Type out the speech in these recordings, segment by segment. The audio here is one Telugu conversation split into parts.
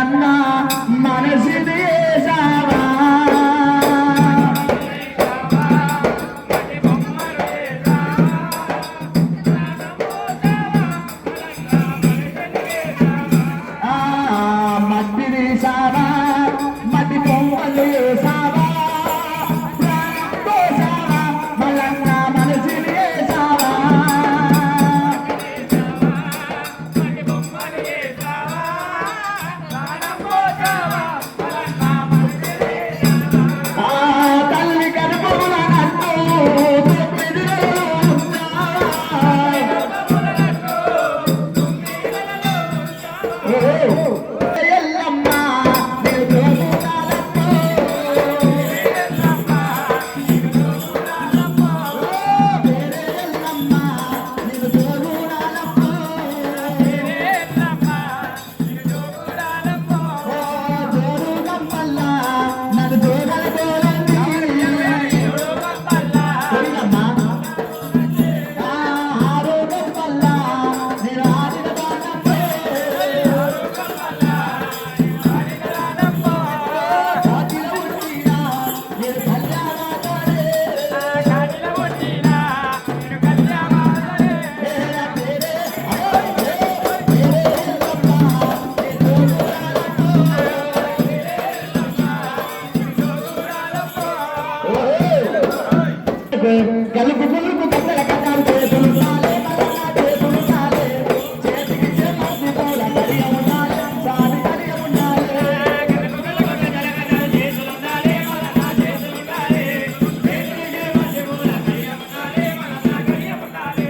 మల్లన్న మనసిది ఏసావా గలుపు గులుపు కట్టల కట్టాలు చేతులు చాలే చేతులు చాలే చేతికి చేతి పూల కడియ ఉండాలి సారి కడియ ఉండాలి చేతులు ఉండాలి మన చేతులు ఉండాలి చేతికి చేతి పూల కడియ ఉండాలి మన కడియ ఉండాలి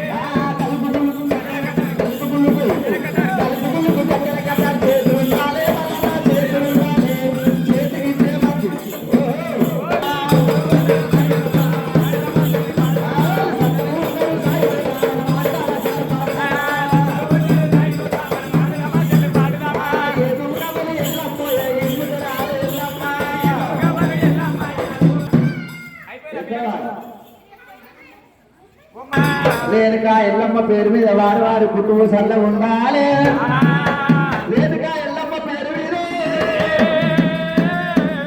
గలుపు గులుపు కట్టల కట్టాలు చేతులు చాలే మన చేతులు ఉండాలి చేతికి చేతి రేణుకా ఎల్లమ్మ పేరు మీద వారి వారి కుటుంబ సల్ల ఉండాలి.